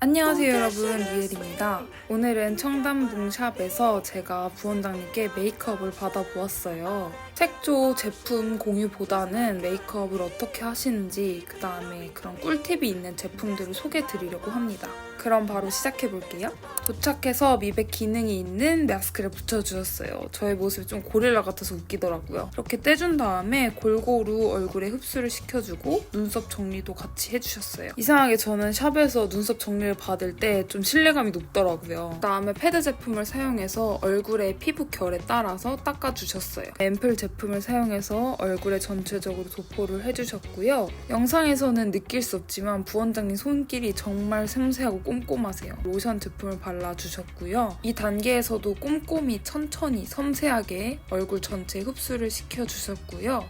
안녕하세요 여러분, 리엘입니다. 오늘은 청담동 샵에서 제가 부원장님께 메이크업을 받아보았어요. 색조 제품 공유보다는 메이크업을 어떻게 하시는지, 그 다음에 그런 꿀팁이 있는 제품들을 소개해드리려고 합니다. 그럼 바로 시작해볼게요. 도착해서 미백 기능이 있는 마스크를 붙여주셨어요. 저의 모습이 좀 고릴라 같아서 웃기더라고요. 이렇게 떼준 다음에 골고루 얼굴에 흡수를 시켜주고 눈썹 정리도 같이 해주셨어요. 이상하게 저는 샵에서 눈썹 정리를 받을 때 좀 신뢰감이 높더라고요. 그다음에 패드 제품을 사용해서 얼굴의 피부 결에 따라서 닦아주셨어요. 앰플 제품을 사용해서 얼굴에 전체적으로 도포를 해주셨고요. 영상에서는 느낄 수 없지만 부원장님 손길이 정말 섬세하고 꼼꼼하세요. 로션 제품을 발라주셨고요. 이 단계에서도 꼼꼼히 천천히 섬세하게 얼굴 전체에 흡수를 시켜주셨고요.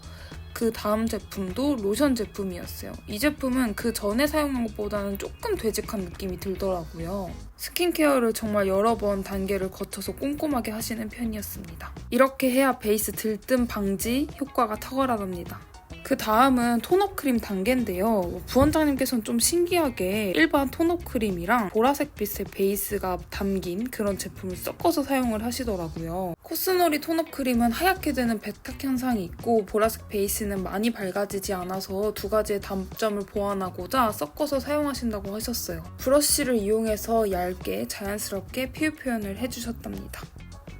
그 다음 제품도 로션 제품이었어요. 이 제품은 그 전에 사용한 것보다는 조금 되직한 느낌이 들더라고요. 스킨케어를 정말 여러 번 단계를 거쳐서 꼼꼼하게 하시는 편이었습니다. 이렇게 해야 베이스 들뜸 방지 효과가 탁월하답니다. 그 다음은 톤업 크림 단계인데요. 부원장님께서는 좀 신기하게 일반 톤업 크림이랑 보라색 빛의 베이스가 담긴 그런 제품을 섞어서 사용을 하시더라고요. 코스놀이 톤업 크림은 하얗게 되는 백탁 현상이 있고 보라색 베이스는 많이 밝아지지 않아서 두 가지의 단점을 보완하고자 섞어서 사용하신다고 하셨어요. 브러쉬를 이용해서 얇게 자연스럽게 피부 표현을 해주셨답니다.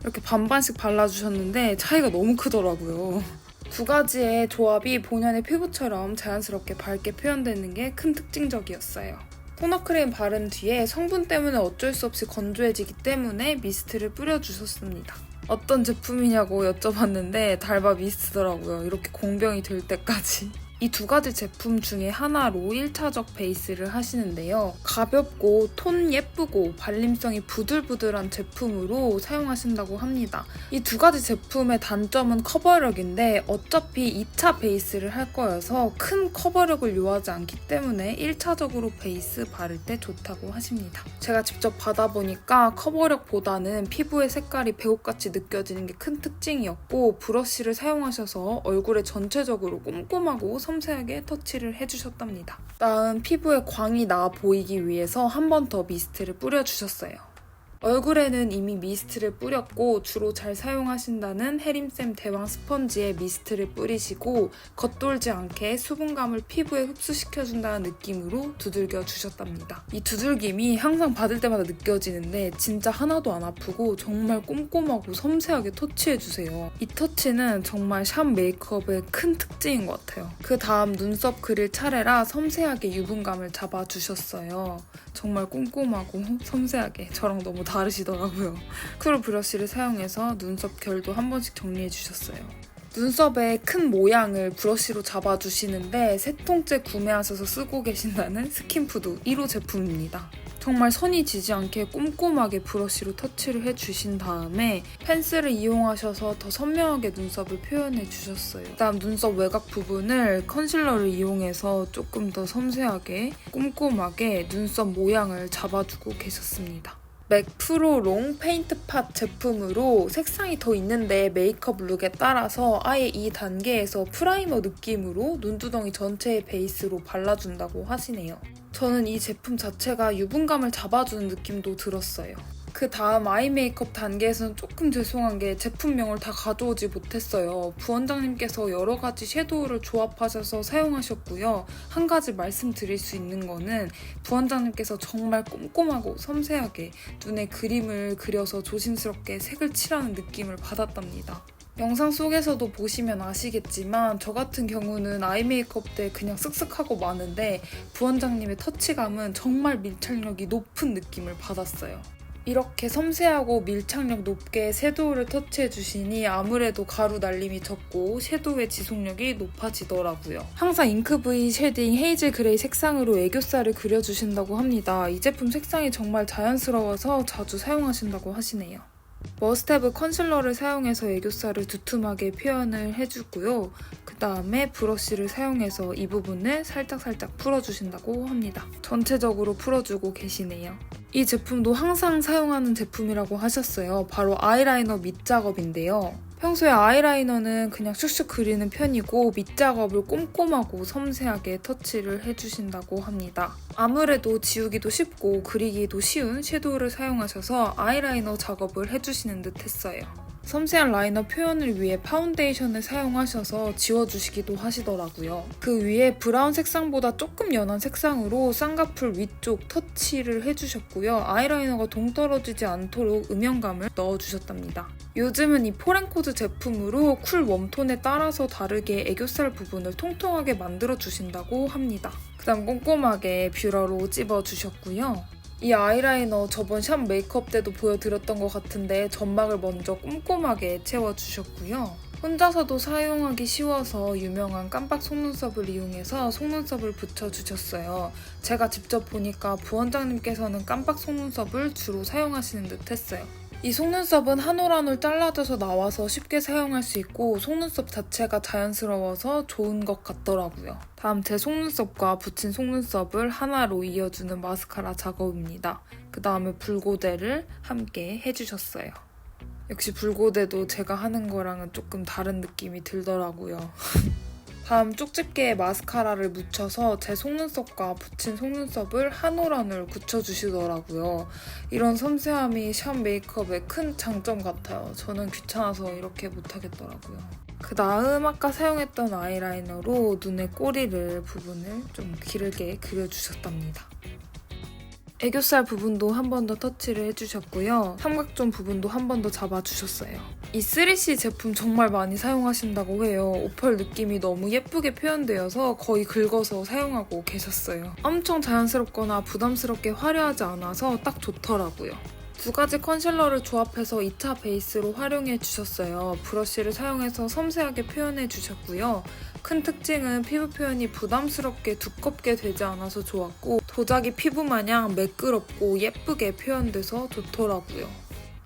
이렇게 반반씩 발라주셨는데 차이가 너무 크더라고요. 두 가지의 조합이 본연의 피부처럼 자연스럽게 밝게 표현되는 게 큰 특징적이었어요. 톤업 크림 바른 뒤에 성분 때문에 어쩔 수 없이 건조해지기 때문에 미스트를 뿌려주셨습니다. 어떤 제품이냐고 여쭤봤는데 달바 미스트더라고요. 이렇게 공병이 될 때까지. 이 두 가지 제품 중에 하나로 1차적 베이스를 하시는데요. 가볍고 톤 예쁘고 발림성이 부들부들한 제품으로 사용하신다고 합니다. 이 두 가지 제품의 단점은 커버력인데 어차피 2차 베이스를 할 거여서 큰 커버력을 요하지 않기 때문에 1차적으로 베이스 바를 때 좋다고 하십니다. 제가 직접 받아보니까 커버력보다는 피부의 색깔이 배옥같이 느껴지는 게 큰 특징이었고 브러쉬를 사용하셔서 얼굴에 전체적으로 꼼꼼하고 섬세하게 터치를 해주셨답니다. 다음 피부에 광이 나 보이기 위해서 한 번 더 미스트를 뿌려주셨어요. 얼굴에는 이미 미스트를 뿌렸고 주로 잘 사용하신다는 해림쌤 대왕 스펀지에 미스트를 뿌리시고 겉돌지 않게 수분감을 피부에 흡수시켜준다는 느낌으로 두들겨 주셨답니다. 이 두들김이 항상 받을 때마다 느껴지는데 진짜 하나도 안 아프고 정말 꼼꼼하고 섬세하게 터치해주세요. 이 터치는 정말 샵 메이크업의 큰 특징인 것 같아요. 그 다음 눈썹 그릴 차례라 섬세하게 유분감을 잡아주셨어요. 정말 꼼꼼하고 섬세하게 저랑 너무 다르시더라고요. 크루 브러쉬를 사용해서 눈썹 결도 한 번씩 정리해주셨어요. 눈썹의 큰 모양을 브러쉬로 잡아주시는데 3통째 구매하셔서 쓰고 계신다는 스킨푸드 1호 제품입니다. 정말 선이 지지 않게 꼼꼼하게 브러쉬로 터치를 해주신 다음에 펜슬을 이용하셔서 더 선명하게 눈썹을 표현해 주셨어요. 그다음 눈썹 외곽 부분을 컨실러를 이용해서 조금 더 섬세하게 꼼꼼하게 눈썹 모양을 잡아주고 계셨습니다. 맥 프로 롱 페인트 팟 제품으로 색상이 더 있는데 메이크업 룩에 따라서 아예 이 단계에서 프라이머 느낌으로 눈두덩이 전체의 베이스로 발라준다고 하시네요. 저는 이 제품 자체가 유분감을 잡아주는 느낌도 들었어요. 그 다음 아이 메이크업 단계에서는 조금 죄송한 게 제품명을 다 가져오지 못했어요. 부원장님께서 여러 가지 섀도우를 조합하셔서 사용하셨고요. 한 가지 말씀드릴 수 있는 거는 부원장님께서 정말 꼼꼼하고 섬세하게 눈에 그림을 그려서 조심스럽게 색을 칠하는 느낌을 받았답니다. 영상 속에서도 보시면 아시겠지만 저 같은 경우는 아이 메이크업 때 그냥 쓱쓱하고 마는데 부원장님의 터치감은 정말 밀착력이 높은 느낌을 받았어요. 이렇게 섬세하고 밀착력 높게 섀도우를 터치해주시니 아무래도 가루 날림이 적고 섀도우의 지속력이 높아지더라고요. 항상 잉크브이 쉐딩 헤이즐 그레이 색상으로 애교살을 그려주신다고 합니다. 이 제품 색상이 정말 자연스러워서 자주 사용하신다고 하시네요. 머스테브 컨실러를 사용해서 애교살을 두툼하게 표현을 해주고요. 그 다음에 브러쉬를 사용해서 이 부분을 살짝살짝 풀어주신다고 합니다. 전체적으로 풀어주고 계시네요. 이 제품도 항상 사용하는 제품이라고 하셨어요. 바로 아이라이너 밑작업인데요. 평소에 아이라이너는 그냥 슉슉 그리는 편이고 밑작업을 꼼꼼하고 섬세하게 터치를 해주신다고 합니다. 아무래도 지우기도 쉽고 그리기도 쉬운 섀도우를 사용하셔서 아이라이너 작업을 해주시는 듯 했어요. 섬세한 라이너 표현을 위해 파운데이션을 사용하셔서 지워주시기도 하시더라고요. 그 위에 브라운 색상보다 조금 연한 색상으로 쌍꺼풀 위쪽 터치를 해주셨고요. 아이라이너가 동떨어지지 않도록 음영감을 넣어주셨답니다. 요즘은 이 포렌코즈 제품으로 쿨 웜톤에 따라서 다르게 애교살 부분을 통통하게 만들어주신다고 합니다. 그다음 꼼꼼하게 뷰러로 찝어주셨고요. 이 아이라이너 저번 샵 메이크업 때도 보여드렸던 것 같은데 점막을 먼저 꼼꼼하게 채워주셨고요. 혼자서도 사용하기 쉬워서 유명한 깜빡 속눈썹을 이용해서 속눈썹을 붙여주셨어요. 제가 직접 보니까 부원장님께서는 깜빡 속눈썹을 주로 사용하시는 듯 했어요. 이 속눈썹은 한 올 한 올 잘라져서 나와서 쉽게 사용할 수 있고 속눈썹 자체가 자연스러워서 좋은 것 같더라고요. 다음 제 속눈썹과 붙인 속눈썹을 하나로 이어주는 마스카라 작업입니다. 그 다음에 붉고데를 함께 해주셨어요. 역시 붉고데도 제가 하는 거랑은 조금 다른 느낌이 들더라고요. 다음 쪽집게에 마스카라를 묻혀서 제 속눈썹과 붙인 속눈썹을 한 올 한 올 굳혀주시더라고요. 이런 섬세함이 샵 메이크업의 큰 장점 같아요. 저는 귀찮아서 이렇게 못하겠더라고요. 그 다음 아까 사용했던 아이라이너로 눈의 꼬리를 부분을 좀 길게 그려주셨답니다. 애교살 부분도 한 번 더 터치를 해주셨고요. 삼각존 부분도 한 번 더 잡아주셨어요. 이 3C 제품 정말 많이 사용하신다고 해요. 오펄 느낌이 너무 예쁘게 표현되어서 거의 긁어서 사용하고 계셨어요. 엄청 자연스럽거나 부담스럽게 화려하지 않아서 딱 좋더라고요. 두 가지 컨실러를 조합해서 2차 베이스로 활용해 주셨어요. 브러쉬를 사용해서 섬세하게 표현해 주셨고요. 큰 특징은 피부 표현이 부담스럽게 두껍게 되지 않아서 좋았고 도자기 피부 마냥 매끄럽고 예쁘게 표현돼서 좋더라고요.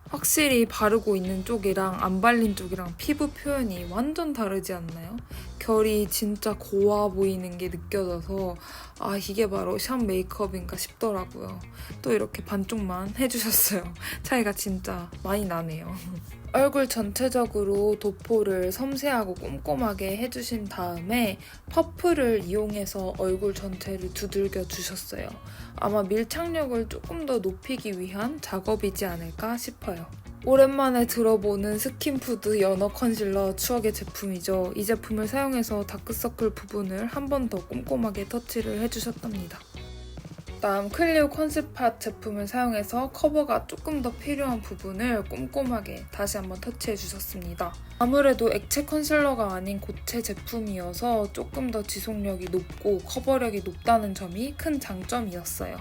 확실히 바르고 있는 쪽이랑 안 발린 쪽이랑 피부 표현이 완전 다르지 않나요? 결이 진짜 고와 보이는 게 느껴져서 아 이게 바로 샵 메이크업인가 싶더라고요. 또 이렇게 반쪽만 해주셨어요. 차이가 진짜 많이 나네요. 얼굴 전체적으로 도포를 섬세하고 꼼꼼하게 해주신 다음에 퍼프를 이용해서 얼굴 전체를 두들겨 주셨어요. 아마 밀착력을 조금 더 높이기 위한 작업이지 않을까 싶어요. 오랜만에 들어보는 스킨푸드 연어 컨실러 추억의 제품이죠. 이 제품을 사용해서 다크서클 부분을 한 번 더 꼼꼼하게 터치를 해주셨답니다. 다음 클리오 컨셉팟 제품을 사용해서 커버가 조금 더 필요한 부분을 꼼꼼하게 다시 한번 터치해주셨습니다. 아무래도 액체 컨실러가 아닌 고체 제품이어서 조금 더 지속력이 높고 커버력이 높다는 점이 큰 장점이었어요.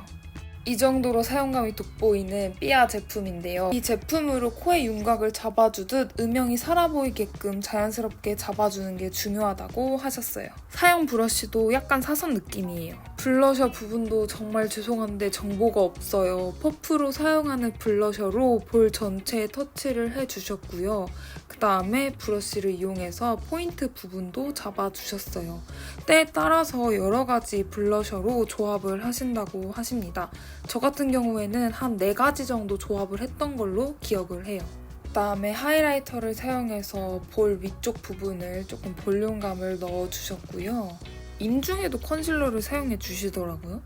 이 정도로 사용감이 돋보이는 삐아 제품인데요. 이 제품으로 코의 윤곽을 잡아주듯 음영이 살아 보이게끔 자연스럽게 잡아주는 게 중요하다고 하셨어요. 사용 브러쉬도 약간 사선 느낌이에요. 블러셔 부분도 정말 죄송한데 정보가 없어요. 퍼프로 사용하는 블러셔로 볼 전체에 터치를 해주셨고요. 그 다음에 브러쉬를 이용해서 포인트 부분도 잡아주셨어요. 때에 따라서 여러 가지 블러셔로 조합을 하신다고 하십니다. 저 같은 경우에는 한 4가지 정도 조합을 했던 걸로 기억을 해요. 그다음에 하이라이터를 사용해서 볼 위쪽 부분을 조금 볼륨감을 넣어주셨고요. 인중에도 컨실러를 사용해 주시더라고요.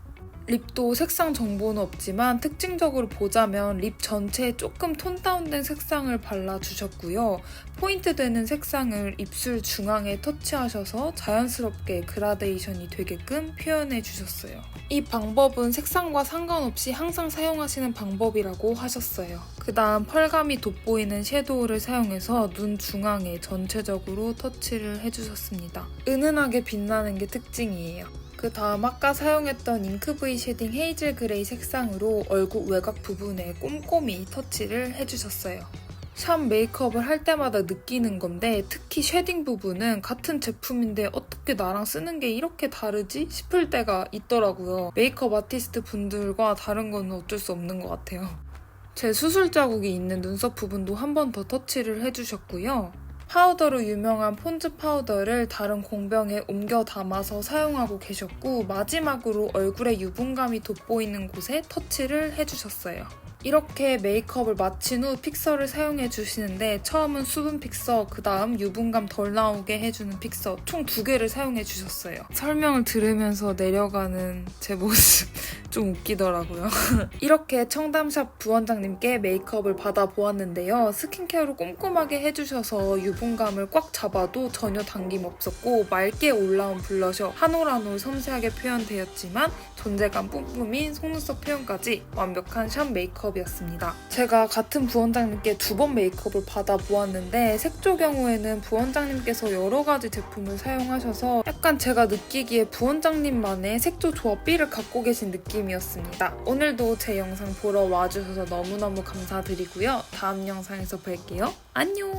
립도 색상 정보는 없지만 특징적으로 보자면 립 전체에 조금 톤 다운된 색상을 발라주셨고요. 포인트 되는 색상을 입술 중앙에 터치하셔서 자연스럽게 그라데이션이 되게끔 표현해 주셨어요. 이 방법은 색상과 상관없이 항상 사용하시는 방법이라고 하셨어요. 그 다음 펄감이 돋보이는 섀도우를 사용해서 눈 중앙에 전체적으로 터치를 해주셨습니다. 은은하게 빛나는 게 특징이에요. 그 다음 아까 사용했던 잉크브이 쉐딩 헤이즐 그레이 색상으로 얼굴 외곽 부분에 꼼꼼히 터치를 해주셨어요. 샵 메이크업을 할 때마다 느끼는 건데 특히 쉐딩 부분은 같은 제품인데 어떻게 나랑 쓰는 게 이렇게 다르지? 싶을 때가 있더라고요. 메이크업 아티스트 분들과 다른 건 어쩔 수 없는 것 같아요. 제 수술 자국이 있는 눈썹 부분도 한 번 더 터치를 해주셨고요. 파우더로 유명한 폰즈 파우더를 다른 공병에 옮겨 담아서 사용하고 계셨고 마지막으로 얼굴에 유분감이 돋보이는 곳에 터치를 해주셨어요. 이렇게 메이크업을 마친 후 픽서를 사용해 주시는데 처음은 수분 픽서, 그 다음 유분감 덜 나오게 해주는 픽서 총 2개를 사용해 주셨어요. 설명을 들으면서 내려가는 제 모습 좀 웃기더라고요. 이렇게 청담샵 부원장님께 메이크업을 받아보았는데요. 스킨케어를 꼼꼼하게 해주셔서 유분감을 꽉 잡아도 전혀 당김 없었고 맑게 올라온 블러셔 한 올 한 올 섬세하게 표현되었지만 존재감 뿜뿜인 속눈썹 표현까지 완벽한 샵 메이크업이었습니다. 제가 같은 부원장님께 2번 메이크업을 받아보았는데 색조 경우에는 부원장님께서 여러 가지 제품을 사용하셔서 약간 제가 느끼기에 부원장님만의 색조 조합 B를 갖고 계신 느낌이었습니다. 오늘도 제 영상 보러 와주셔서 너무너무 감사드리고요. 다음 영상에서 뵐게요. 안녕!